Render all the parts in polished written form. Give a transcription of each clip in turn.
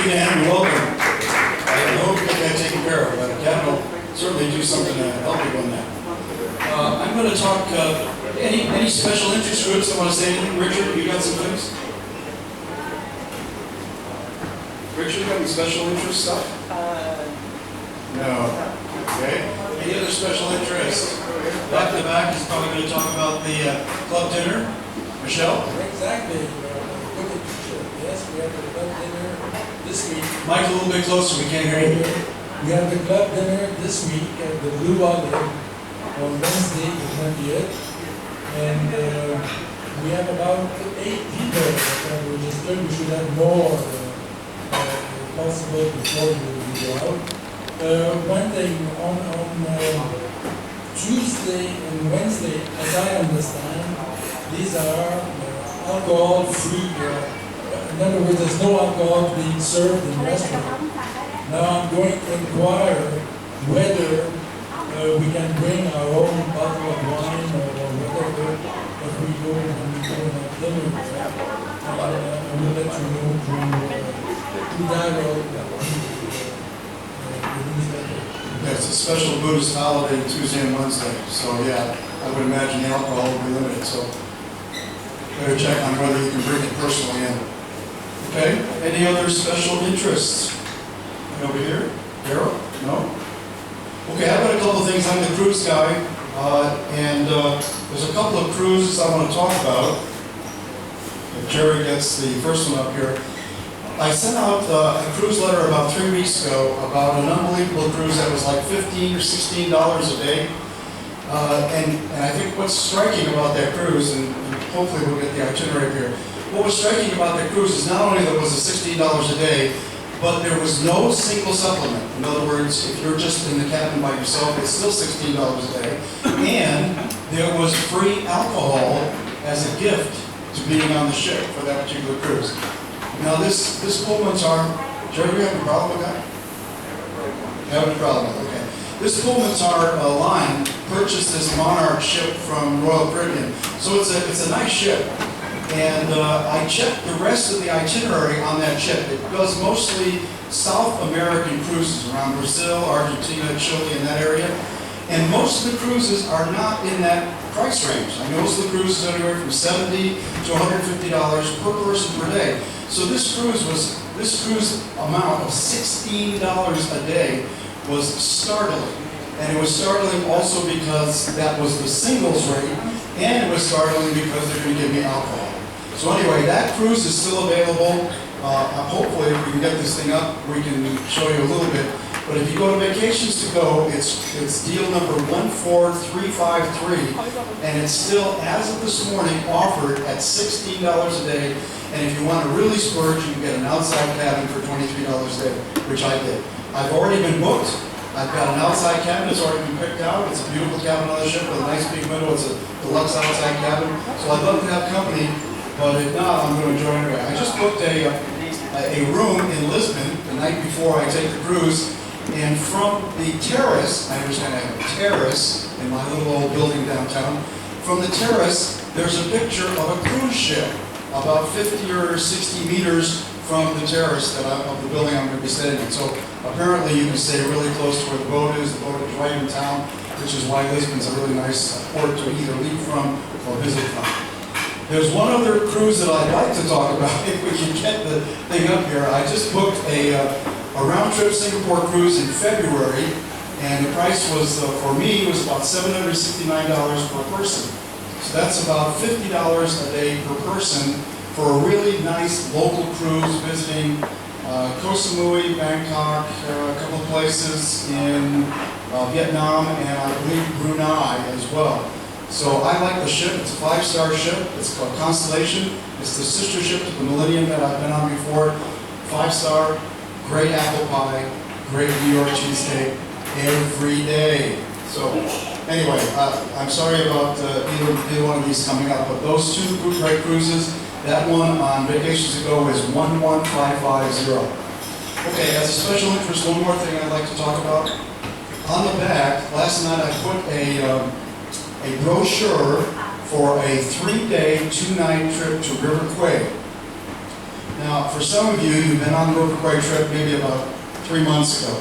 you, Dan. You're welcome. I hope you get that taken care of, but Kevin will certainly do something to help you on that. I'm going to talk, any special interest groups that want to say anything? Richard, you got some things? Richard, you got any special interest stuff? No. Okay. Any other special interest? Back to back is probably going to talk about the club dinner. Michelle? Exactly. Yes, we have the club dinner this week. Mike, a little bit closer, we can't hear you. We have the club dinner this week at the Blue Olive on Wednesday, the 20th. And we have about 8 people that are registered. We should have more possible before we go out. One thing, on Tuesday and Wednesday, as I understand, these are alcohol-free. In other words, there's no alcohol being served in restaurants. Now I'm going to inquire whether we can bring our own bottle of wine or whatever if we go and have dinner. I will let you know through dialogue. It's a special Buddhist holiday Tuesday and Wednesday, so yeah, I would imagine the alcohol will be limited, so better check on whether you can bring it personally in. Okay, any other special interests? And over here? Daryl? No? Okay, I've got a couple of things. I'm the cruise guy, and there's a couple of cruises I want to talk about. If Jerry gets the first one up here. I sent out a cruise letter about 3 weeks ago about an unbelievable cruise that was like $15 or $16 a day. And I think what's striking about that cruise, and hopefully we'll get the itinerary here, what was striking about that cruise is not only that it was $16 a day, but there was no single supplement. In other words, if you're just in the cabin by yourself, it's still $16 a day. And there was free alcohol as a gift to being on the ship for that particular cruise. Now this Pullmantar, Jerry, you have a problem with that? You have a problem with it, okay. This Pullmantar line purchased this Monarch ship from Royal Caribbean. So it's a nice ship. And I checked the rest of the itinerary on that ship. It does mostly South American cruises around Brazil, Argentina, Chile, in that area. And most of the cruises are not in that price range. I mean, most of the cruises are anywhere from $70 to $150 per person per day. So this cruise amount of $16 a day was startling. And it was startling also because that was the singles rate, and it was startling because they're going to give me alcohol. So anyway, that cruise is still available. Hopefully, if we can get this thing up, we can show you a little bit. But if you go to Vacations to Go, it's deal number 14353, and it's still, as of this morning, offered at $16 a day. And if you want to really splurge, you can get an outside cabin for $23 a day, which I did. I've already been booked. I've got an outside cabin that's already been picked out. It's a beautiful cabin on the ship with a nice big window. It's a deluxe outside cabin. So I'd love to have company, but if not, I'm going to enjoy it anyway. I just booked a room in Lisbon the night before I take the cruise. And from the terrace, I understand I have a terrace in my little old building downtown. From the terrace, there's a picture of a cruise ship about 50 or 60 meters from the terrace of the building I'm going to be staying in. So apparently you can stay really close to where the boat is. The boat is right in town, which is why Lisbon's a really nice port to either leave from or visit from. There's one other cruise that I'd like to talk about if we can get the thing up here. I just booked a round-trip Singapore cruise in February, and the price was, for me, was about $769 per person. So that's about $50 a day per person for a really nice local cruise visiting Koh Samui, Bangkok, a couple of places in Vietnam, and I believe Brunei as well. So I like the ship. It's a 5-star ship. It's called Constellation. It's the sister ship to the Millennium that I've been on before. 5-star, great apple pie, great New York cheesecake every day. So anyway, I'm sorry about either one of these coming up, but those two great cruises, that one on Vacations to Go is 11550. Okay, as a special interest, one more thing I'd like to talk about. On the back, last night I put a brochure for a 3-day, 2-night trip to River Quay. Now, for some of you, you've been on the River Quay trip maybe about 3 months ago.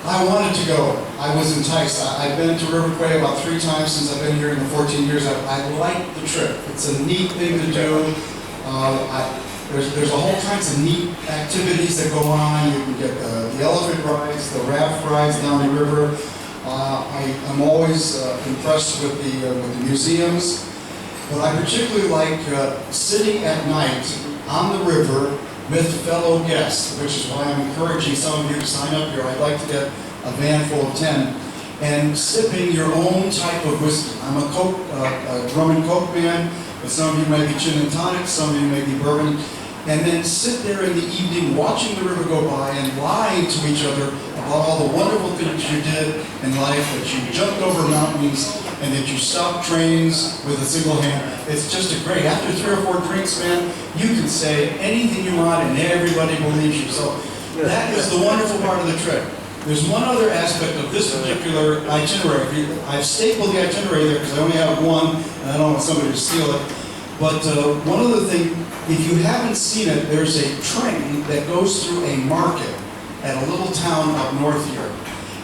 I wanted to go. I was enticed. I've been to River Quay about 3 times since I've been here in the 14 years. I like the trip. It's a neat thing to do. There's a whole kinds of neat activities that go on. You can get the elephant rides, the raft rides down the river. I'm always impressed with the museums. But I particularly like sitting at night on the river with fellow guests, which is why I'm encouraging some of you to sign up here. I'd like to get a van full of 10, and sipping your own type of whiskey. I'm a rum and coke man, but some of you may be gin and tonic, some of you may be bourbon. And then sit there in the evening watching the river go by and lying to each other about all the wonderful things you did in life, that you jumped over mountains and that you stopped trains with a single hand. It's just a great, after 3 or 4 drinks, man, you can say anything you want and everybody believes you. So that is the wonderful part of the trip. There's one other aspect of this particular itinerary. I've stapled the itinerary there because I only have one and I don't want somebody to steal it. But one other thing, if you haven't seen it, there's a train that goes through a market at a little town up north here.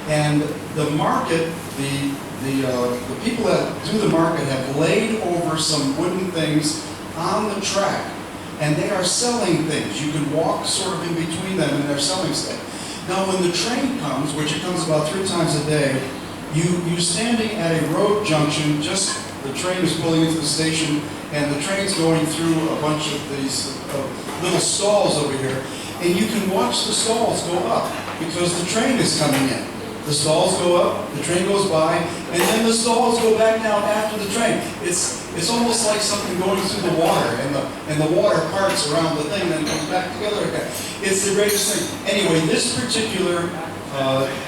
And the market, the people that do the market have laid over some wooden things on the track. And they are selling things. You can walk sort of in between them and they're selling stuff. Now when the train comes, which it comes about 3 times a day, you standing at a road junction, just the train is pulling into the station and the train's going through a bunch of these little stalls over here, and you can watch the stalls go up because the train is coming in. The stalls go up, the train goes by, and then the stalls go back down after the train. It's almost like something going through the water, and the water parts around the thing, then comes back together again. It's the greatest thing. Anyway, this particular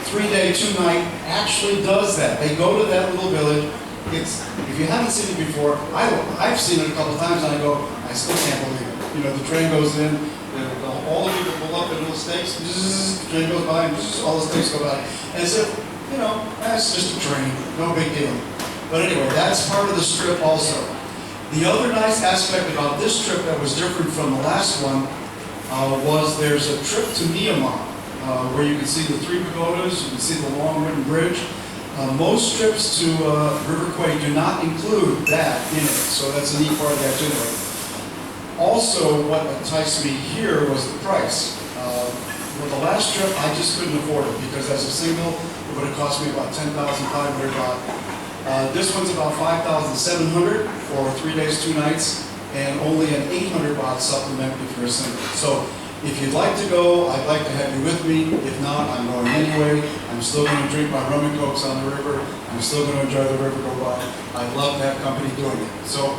3-day, 2-night actually does that. They go to that little village. If you haven't seen it before, I've seen it a couple times, and I go, I still can't believe it. You know, the train goes in, all of you pull up at little stakes, the train goes by, and all the stakes go by. And as if, you know, that's just a train, no big deal. But anyway, that's part of the strip also. The other nice aspect about this trip that was different from the last one was there's a trip to Myanmar, where you can see the 3 pagodas, you can see the long wooden bridge. Most trips to River Quay do not include that in it, so that's a neat part of the itinerary. Also, what enticed me here was the price. For the last trip, I just couldn't afford it because as a single, it would have cost me about 10,500 baht. This one's about 5,700 for 3 days, 2 nights, and only an 800 baht supplement if you're a single. So if you'd like to go, I'd like to have you with me. If not, I'm going anyway. I'm still going to drink my rum and cokes on the river. I'm still going to enjoy the river go by. I'd love to have company doing it. So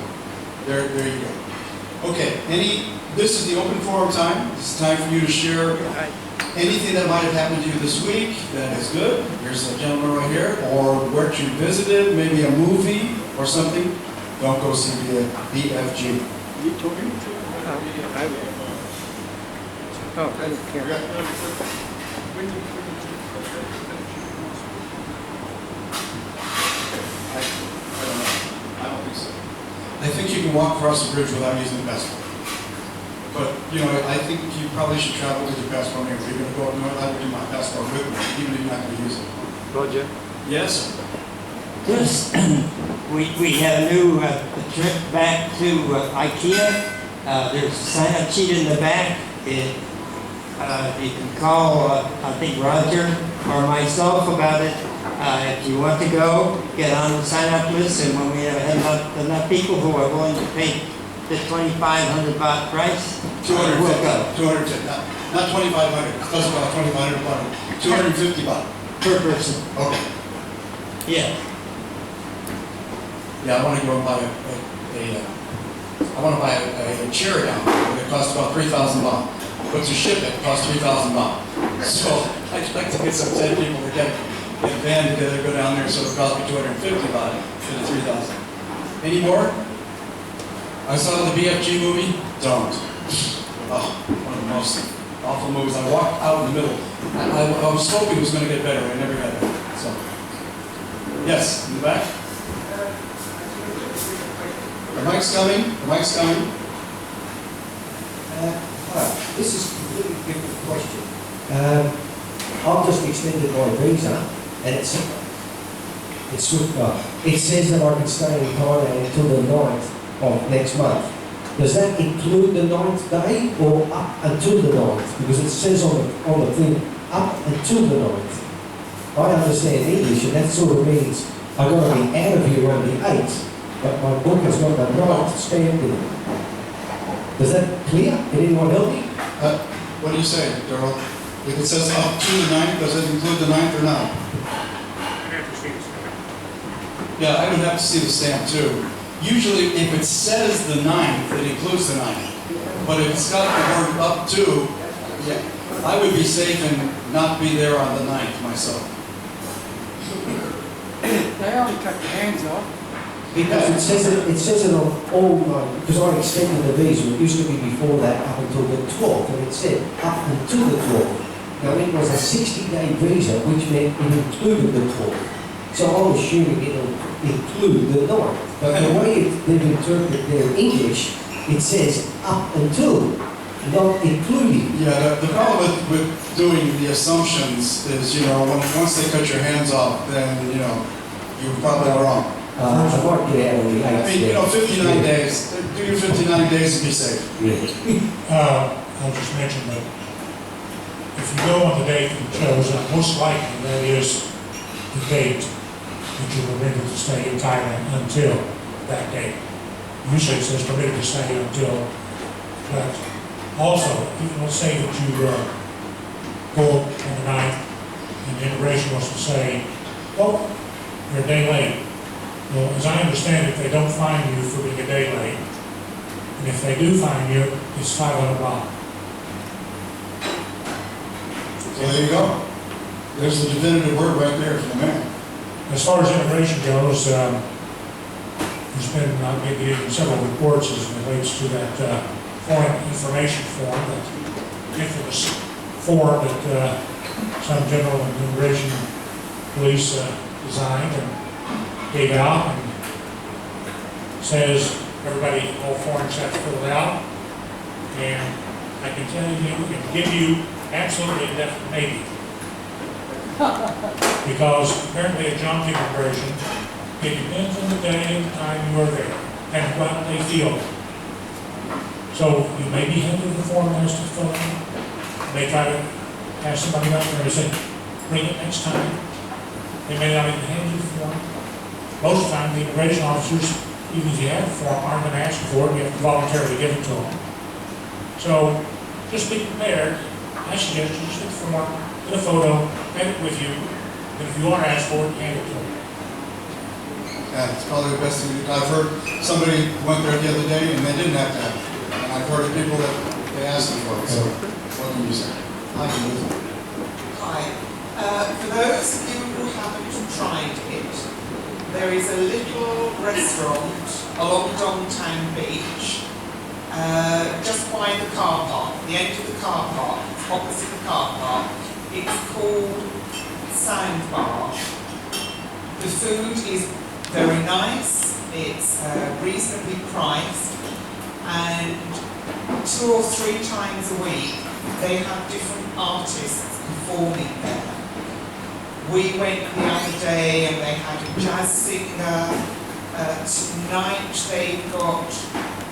there you go. Okay, this is the open forum time. It's time for you to share anything that might have happened to you this week that is good. Here's the gentleman right here. Or where you visited, maybe a movie or something. Don't go see the BFG. You told me to? I don't care. I don't think so. I think you can walk across the bridge without using the passport. But, you know, I think you probably should travel with your passport. If you're going to go up north, I would do my passport with me, even if you're not going to use it. Roger. Yes, sir. Just, we have a new trip back to IKEA. There's a sign-up sheet in the back. You can call, I think, Roger or myself about it. If you want to go, get on the sign-up list, and when we have enough people who are willing to pay the 2,500 baht price, 250, we'll go. 250, not 2,500. It doesn't about 2,500 baht. 250 baht. Per person. Okay. Yeah. Yeah, I want to go and buy a chair down there. It costs about 3,000 baht. But to ship it costs 3,000 baht. So I'd like to get some 10 people to get a van together, go down there, so it costs me 250 baht instead of 3,000. Any more? I saw the BFG movie. Don't. Oh, one of the most awful movies. I walked out in the middle. I was hoping it was going to get better. I never got better. So, yes, in the back. The mic's coming. The mic's coming. This is a completely different question. I've just extended my visa, and it says that I can stay in Thailand until the 9th of next month. Does that include the 9th day or up until the 9th? Because it says on the thing, up until the 9th. I understand English, and that sort of means I've got to be out of here on the 8th, but my book has got the 9th stamped in it. Is that clear? Can anyone help me? What do you say, Darrell? If it says up to the 9th, does it include the 9th or not? Yeah, I would have to see the stamp too. Usually, if it says the 9th, it includes the 9th. But if it's got the word up to, yeah, I would be safe and not be there on the 9th myself. They already cut the hands off. Because it says it on all my, because I extended the visa, it used to be before that up until the 12th, and it said up until the 12th. Now it was a 60-day visa, which meant it included the 12th. So I'm assuming it'll include the 9th. But the way they've interpreted their English, it says up until, not including. Yeah, the problem with doing the assumptions is, once they cut your hands off, then, you're probably wrong. I might get out on the 8th. I mean, 59 days. Do your 59 days and be safe. I'll just mention that if you go on the date you chose, most likely that is the date that you were permitted to stay in Thailand until that date. Usually it says permitted to stay until, but also, let's say that you go on the 9th and the immigration wants to say, oh, you're a day late. Well, as I understand it, they don't fine you for being a day late. And if they do fine you, it's $500. So there you go. There's the definitive word right there from the man. As far as immigration goes, there's been maybe even several reports as it relates to that foreign information form, that infamous form that some general immigration police designed and gave out, and says everybody, all foreigners have to fill it out. And I can tell you, and give you absolutely a definite maybe. Because apparently at John King Immigration, it depends on the day and time you are there, and what they feel. So you may be handed the form as to fill out. They try to have somebody out there and say, bring it next time. They may not even hand you the form. Most of the time, the immigration officers, even if you have the form, aren't going to ask you for it. You have to voluntarily give it to them. So just be prepared. I suggest you just get the form, get a photo, have it with you, and if you are asked for it, hand it to them. Yeah, it's probably the best thing. I've heard somebody went there the other day and they didn't have to have it. And I've heard of people that they asked them for it. So what can you say? I can use it. Hi. For those of you who haven't tried it, there is a little restaurant along Dongtang Beach, just by the car park, the end of the car park, opposite the car park. It's called Sandbar. The food is very nice, it's reasonably priced, and 2 or 3 times a week they have different artists performing there. We went the other day and they had a jazz singer. Tonight they've got,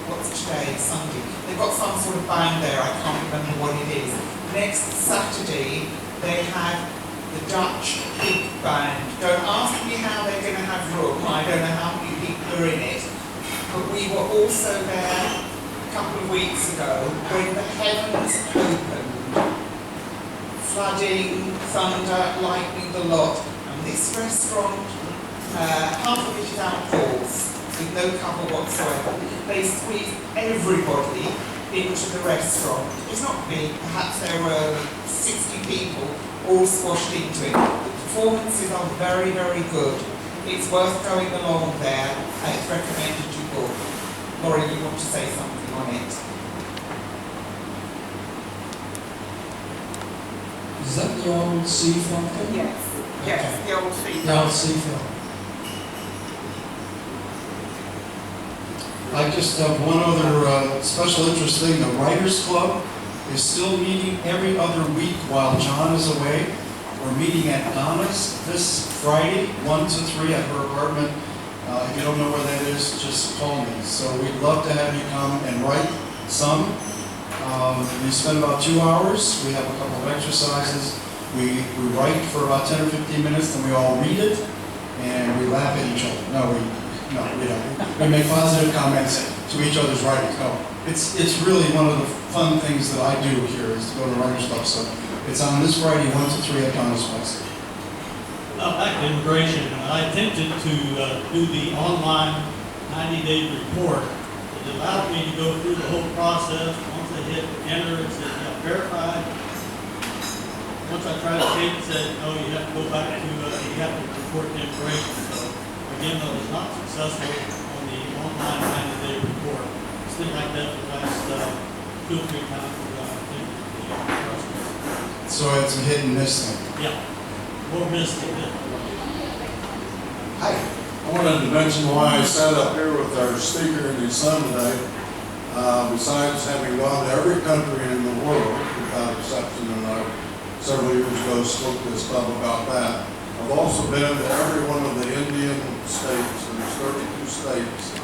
what's today, Sunday? They've got some sort of band there, I can't remember what it is. Next Saturday they have the Dutch Big Band. Don't ask me how they're going to have room, I don't know how many people are in it. But we were also there a couple of weeks ago when the heavens opened. Flooding, thunder, lightning, the lot. And this restaurant, half of it is outdoors, with no cover whatsoever. They squeeze everybody into the restaurant. It's not big, perhaps there were 60 people all squashed into it. The performances are very, very good. It's worth going along there, and it's recommended you book. Laurie, you want to say something on it? Is that the old sea film? Yes, yes, the old sea. The old sea film. I just have one other special interest thing. The Writers Club is still meeting every other week while John is away. We're meeting at Donna's this Friday, 1 to 3 at her apartment. If you don't know where that is, just call me. So we'd love to have you come and write some. We spend about 2 hours. We have a couple of exercises. We write for about 10 or 15 minutes, then we all read it, and we laugh at each other. No, we don't. We make positive comments to each other's writings. No, it's really one of the fun things that I do here is to go to Writers Club. So it's on this Friday, 1 to 3 at Donna's place. Back to immigration, I attempted to do the online 90-day report. It allowed me to go through the whole process. Once I hit enter, it said verified. Once I tried to take it, said, no, you have to go back to, you have to report to immigration. So again, I was not successful on the online 90-day report. It's been like that for the last 2 or 3 times. So it's a hit and miss thing. Yeah, more missed than that. Hi. I wanted to mention why I sat up here with our speaker and his son today. Besides having gone to every country in the world, without exception, and I several years ago spoke to this club about that, I've also been to every one of the Indian states, there's 32 states.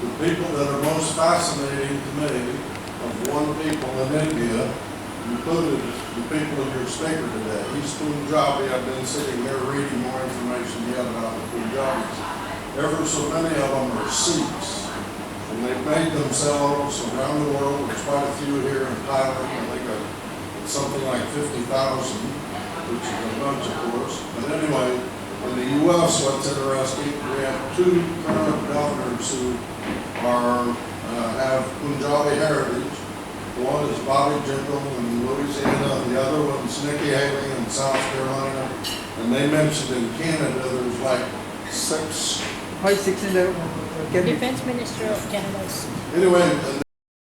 The people that are most fascinating to me, of one people in India, included the people of your speaker today. He's Punjabi. I've been sitting here reading more information yet about the Punjabis. Ever so many of them are Sikhs, and they've made themselves around the world. There's quite a few here in Thailand. I think it's something like 50,000, which is a bunch, of course. But anyway, in the U.S., what's interesting, we have 2 current governors who have Punjabi heritage. One is Bobby Jindal in Louisiana, the other one's Nikki Haley in South Carolina. And they mentioned in Canada there's like 6. Why 6 in the cabinet? Defense Minister of Canada. Anyway,